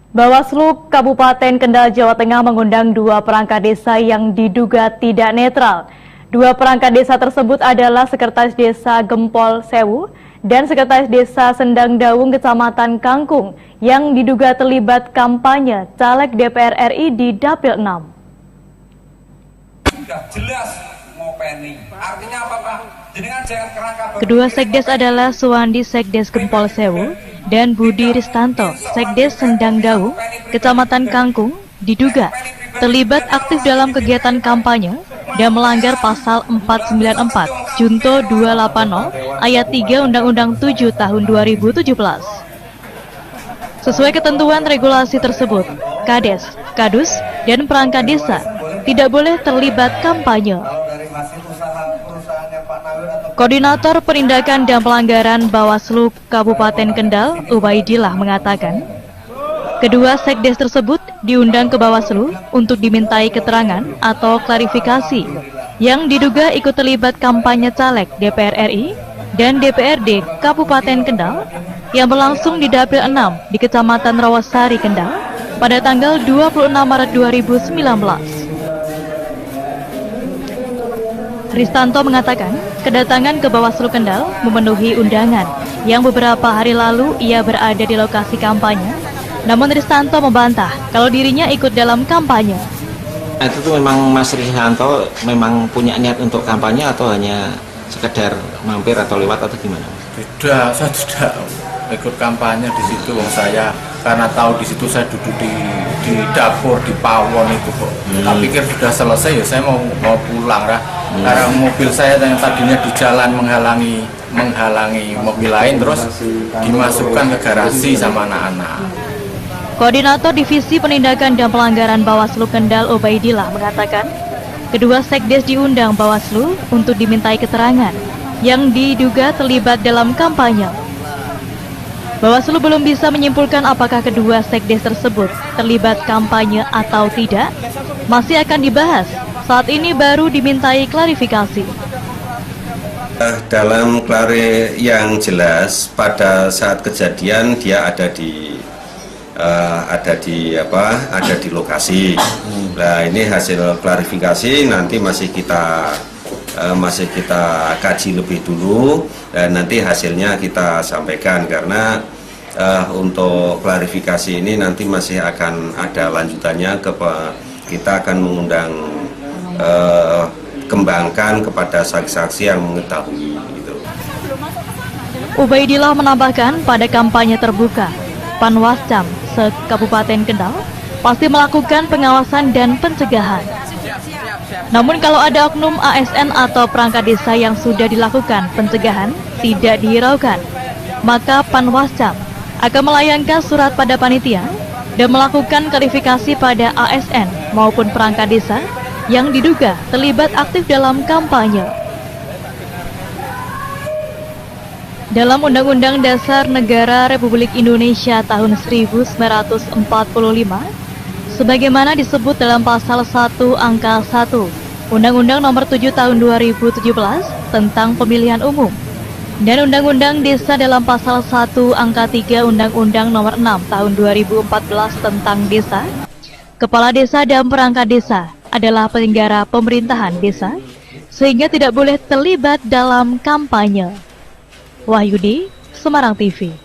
Bawaslu Kabupaten Kendal, Jawa Tengah mengundang dua perangkat desa yang diduga tidak netral. Dua perangkat desa tersebut adalah Sekretaris Desa Gempol Sewu dan Sekretaris Desa Sendang Dawung, Kecamatan Kangkung, yang diduga terlibat kampanye caleg DPR RI di Dapil 6. Sudah jelas ngopeni. Artinya apa, Pak? Kedua sekdes adalah Suwandi Sekdes Gempol Sewu dan Budi Ristanto Sekdes Sendang Dawung, Kecamatan Kangkung, diduga terlibat aktif dalam kegiatan kampanye dan melanggar pasal 494 Junto 280 ayat 3 Undang-Undang 7 tahun 2017. Sesuai ketentuan regulasi tersebut, Kades, Kadus, dan perangkat desa tidak boleh terlibat kampanye. Koordinator Penindakan dan Pelanggaran Bawaslu Kabupaten Kendal, Ubaidillah, mengatakan, kedua sekdes tersebut diundang ke Bawaslu untuk dimintai keterangan atau klarifikasi yang diduga ikut terlibat kampanye caleg DPR RI dan DPRD Kabupaten Kendal yang berlangsung di Dapil 6 di Kecamatan Rawasari, Kendal pada tanggal 26 Maret 2019. Ristanto mengatakan, kedatangan ke Bawaslu Kendal memenuhi undangan yang beberapa hari lalu ia berada di lokasi kampanye. Namun Ristanto membantah kalau dirinya ikut dalam kampanye. Itu tuh memang Mas Ristanto memang punya niat untuk kampanye atau hanya sekedar mampir atau lewat atau gimana? Tidak, saya tidak ikut kampanye di situ. Saya karena tahu di situ saya duduk di dapur di pawon itu kok. Tak pikir sudah selesai ya saya mau pulang lah. Karena mobil saya yang tadinya di jalan menghalangi mobil lain terus dimasukkan ke garasi sama anak-anak. Koordinator Divisi Penindakan dan Pelanggaran Bawaslu Kendal, Ubaidillah, mengatakan kedua sekdes diundang Bawaslu untuk dimintai keterangan yang diduga terlibat dalam kampanye. Bawaslu belum bisa menyimpulkan apakah kedua sekdes tersebut terlibat kampanye atau tidak. Masih akan dibahas. Saat ini baru dimintai klarifikasi. Dalam yang jelas pada saat kejadian dia ada di lokasi. Nah, ini hasil klarifikasi nanti masih kita kaji lebih dulu dan nanti hasilnya kita sampaikan karena untuk klarifikasi ini nanti masih akan ada lanjutannya kita akan mengundang kembangkan kepada saksi-saksi yang mengetahui gitu. Ubaidillah menambahkan pada kampanye terbuka, Panwascam se-Kabupaten Kendal pasti melakukan pengawasan dan pencegahan. Namun kalau ada oknum ASN atau perangkat desa yang sudah dilakukan pencegahan tidak dihiraukan, maka Panwascam akan melayangkan surat pada panitia dan melakukan klarifikasi pada ASN maupun perangkat desa yang diduga terlibat aktif dalam kampanye. Dalam Undang-Undang Dasar Negara Republik Indonesia tahun 1945, sebagaimana disebut dalam pasal 1 angka 1 Undang-Undang Nomor 7 tahun 2017 tentang Pemilihan Umum dan Undang-Undang Desa dalam pasal 1 angka 3 Undang-Undang Nomor 6 tahun 2014 tentang Desa, Kepala Desa dan Perangkat Desa adalah penyelenggara pemerintahan desa sehingga tidak boleh terlibat dalam kampanye. Wahyudi, Semarang TV.